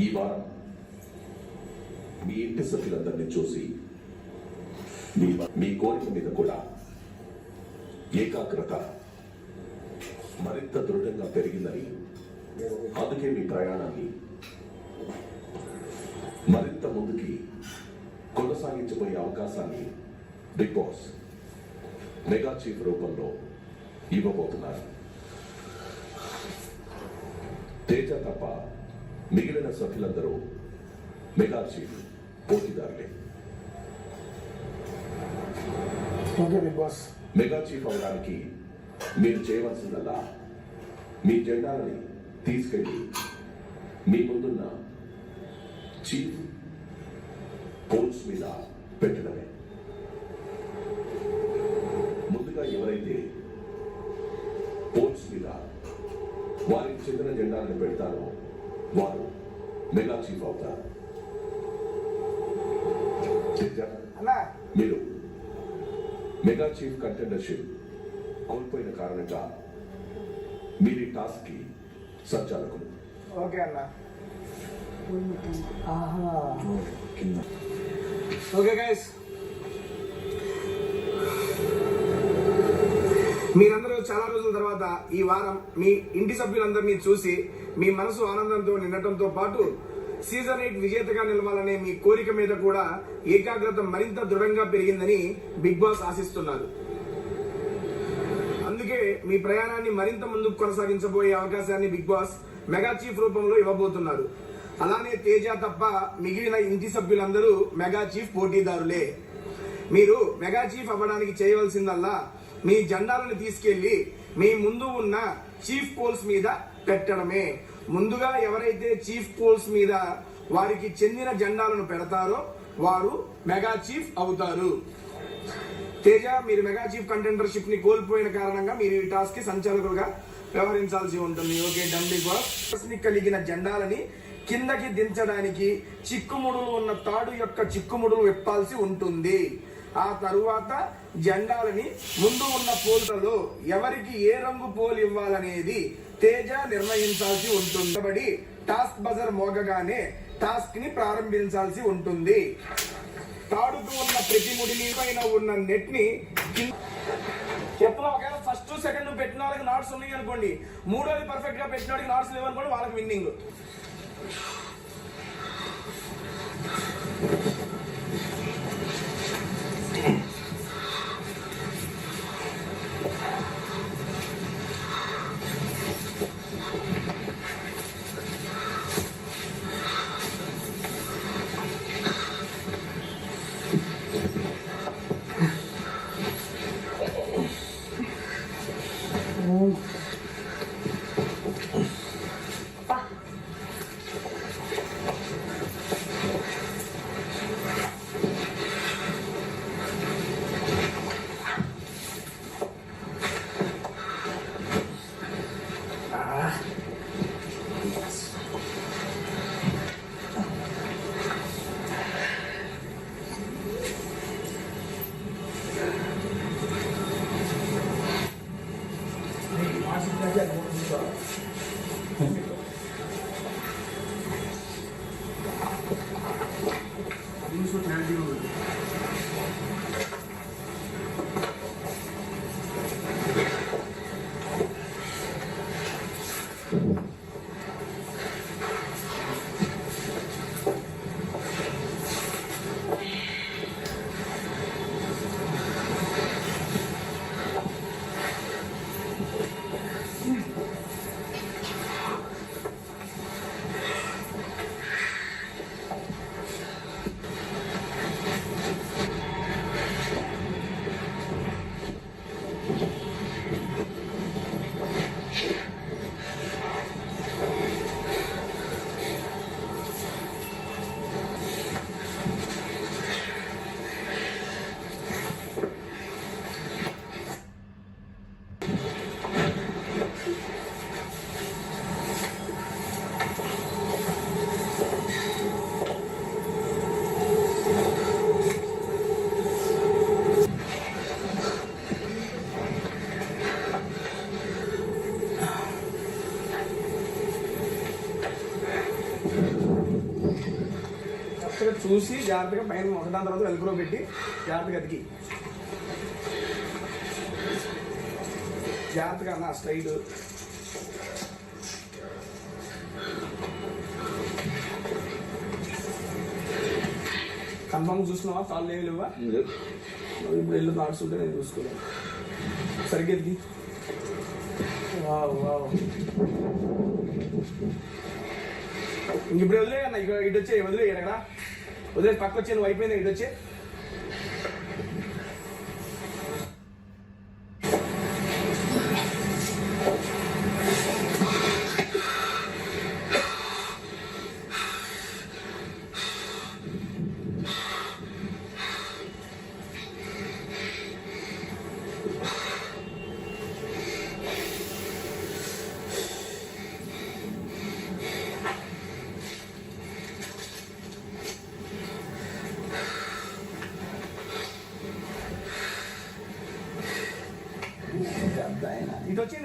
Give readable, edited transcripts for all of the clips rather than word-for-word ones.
ఈ వారం మీ ఇంటి సభ్యులందరినీ చూసి మీ కోరిక మీద కూడా ఏకాగ్రత మరింత దృఢంగా పెరిగిందని, అందుకే మీ ప్రయాణాన్ని మరింత ముందుకి కొనసాగించబోయే అవకాశాన్ని బిగ్ బాస్ మెగా చీఫ్ రూపంలో ఇవ్వబోతున్నారు. తేజ తప్ప మిగిలిన సభ్యులందరూ మెగా చీఫ్ పోటీదారులే. మెగా చీఫ్ అవడానికి మీరు చేయవలసిందల్లా మీ జెండాలని తీసుకెళ్లి మీ ముందున్న చీఫ్ పోల్స్ మీద పెట్టడమే. ముందుగా ఎవరైతే పోల్స్ మీద వారికి చెందిన జెండాలను పెడతారో వారు మెగా చీఫ్ అవుతారు. మీరు మెగా చీఫ్ కంటెండర్షిప్ కోల్పోయిన కారణంగా మీరు ఈ టాస్క్ కి సంచాలకులు. ఓకే అన్న. ఓకే గైస్, మీరందరూ చాలా రోజుల తర్వాత ఈ వారం మీ ఇంటి సభ్యులందరినీ చూసి మీ మనసు ఆనందంతో నిండటంతో పాటు సీజన్ 8 విజేతగా నిలవాలనే మీ కోరిక మీద కూడా ఏకాగ్రత మరింత దృఢంగా పెరిగిందని బిగ్ బాస్ ఆశిస్తున్నారు. అందుకే మీ ప్రయాణాన్ని మరింత ముందుకు కొనసాగించబోయే అవకాశాన్ని బిగ్ బాస్ మెగా చీఫ్ రూపంలో ఇవ్వబోతున్నారు. అలానే తేజ తప్ప మిగిలిన ఇంటి సభ్యులందరూ మెగా చీఫ్ పోటీదారులే. మీరు మెగా చీఫ్ అవ్వడానికి చేయవలసిందల్లా మీ జెండాలను తీసుకెళ్లి మీ ముందు ఉన్న చీఫ్ పోల్స్ మీద పెట్టడమే. ముందుగా ఎవరైతే చీఫ్ పోల్స్ మీద వారికి చెందిన జెండాలను పెడతారో వారు మెగా చీఫ్ అవుతారు. తేజ, మీరు మెగా చీఫ్ కంటెండర్షిప్ ని కోల్పోయిన కారణంగా మీరు ఈ టాస్క్ కి సంచాలకులుగా వ్యవహరించాల్సి ఉంటుంది. Okay done Bigg Boss. కలిగిన జెండాలని కిందకి దించడానికి చిక్కుముడులు ఉన్న తాడు యొక్క చిక్కుముడులు విప్పాల్సి ఉంటుంది. ఆ తరువాత జెండాలని ముందు ఉన్న పోల్లలో ఎవరికి ఏ రంగు పోల్ ఇవ్వాలనేది తేజ నిర్ణయించాల్సి ఉంటుంది. టాస్క్ బజర్ మోగగానే టాస్క్ ని ప్రారంభించాల్సి ఉంటుంది. తాడుతూ ఉన్న ప్రతి ముడిని పైన ఉన్న నెట్ ని చెప్పులో ఒకవేళ ఫస్ట్ సెకండ్ పెట్టిన వాళ్ళకి నాట్స్ ఉన్నాయి అనుకోండి, మూడోది పర్ఫెక్ట్ గా పెట్టిన వాళ్ళకి నాట్స్ లేవనుకోండి, వాళ్ళకి విన్నింగ్. జాగ్రత్తగా చూసి జాగ్రత్తగా పైన ఒకదాని తర్వాత వెలుగులో పెట్టి జాగ్రత్తగా అతికి జాగ్రత్తగా అన్న స్ట్రైట్ కన్ఫర్మ్ చూస్తున్నావా తాళ్ళు ఏమి లేవా ఇప్పుడు వెళ్ళి నాట్స్ ఉంటే నేను చూసుకోలేను సరిగ్గా ఎదిగి వావ్ వావ్ ఇప్పుడు వదిలే అన్న ఇక ఇటు వచ్చే వదిలే ఎక్కడ వదిలే పక్క వచ్చే నువ్వు అయిపోయింది ఇటు వచ్చే ఇటు వచ్చి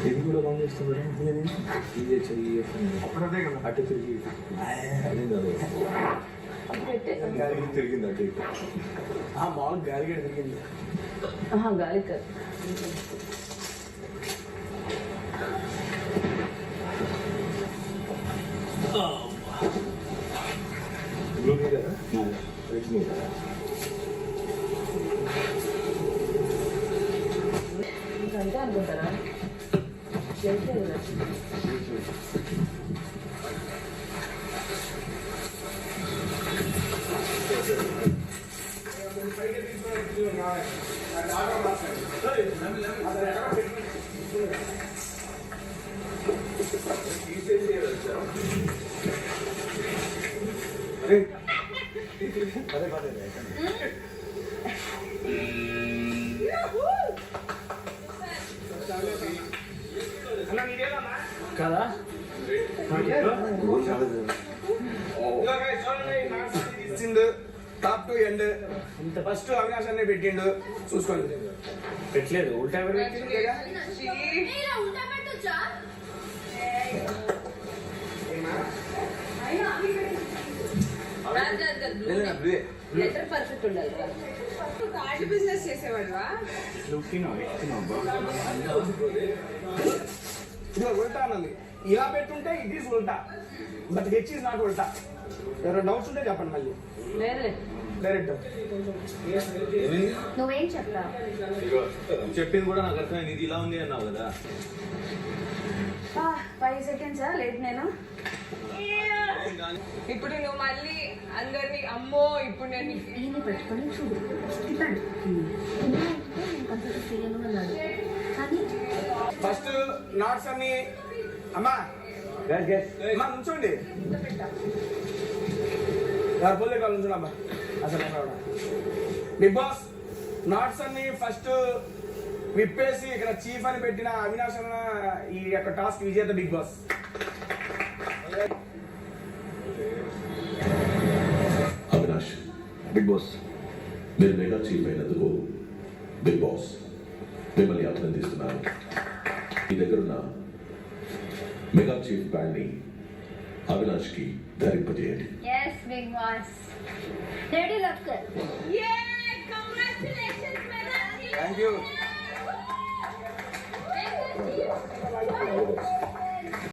ఇది కూడా బాగా చేస్తుంది ఇదే చెయ్యి అదే కదా అటు తిరిగి అదే కాదు గాలికి తిరిగింది అటు ఇటు మామూలు గాలికి తిరిగింది గాలి కాదు బ్లూ మీద రెడ్ మీద ఇంకంతే అనుకుంటారా పదే పదే కదా ఇచ్చిండు టాప్ టు ఎండ్ ఇంత ఫస్ట్ అవినాష్ అనే పెట్టిండు చూసుకోండి పెట్టలేదు ఉల్టా ఎవరు లెటర్ పర్ఫెక్ట్ ఉండాలి బిజినెస్ చేసేవాడువా ఇదిగో ఉల్టా అన్నది ఇలా పెట్టుంటే ఇట్ ఈస్ ఉల్టా బట్ హెచ్ ఈస్ నాట్ ఉల్టా ఎవరైనా డౌట్స్ ఉంటే చెప్పండి మళ్ళీ వేరే డైరెక్ట్ నువ్వేం చెప్తా చెప్పింది కూడా నాకు అర్థమైంది ఇది ఇలా ఉంది అన్నావు కదా 5 seconds లేట్ నేను ఇప్పుడు నువ్వు మళ్ళీ అందరినీ అమ్మో ఇప్పుడు నేను ఈయన పెట్టుకొని చూడు తిప్పాడు కానీ ఫస్ట్ నాట్స్ అన్ని అమ్మా అమ్మా నుంచోండి పోలే కాదు నుంచోండి అమ్మా అసలు బిగ్ బాస్ నాట్స్ అన్ని ఫస్ట్ విప్పేసి ఇక్కడ చీఫ్ అని పెట్టిన అవినాష్ అన్న ఈ యొక్క టాస్క్ విజేత big boss Avinash big boss మీరు మెగా చీఫ్ అయినందుకు బిగ్ బాస్ మిమ్మల్ని అభినందిస్తున్నాను మీ దగ్గరున్న మెగా చీఫ్ బ్యాండ్ని అవినాష్కి ధరింపజేయండి Yes, Big Boss. Ready, Lakshar? congratulations thank you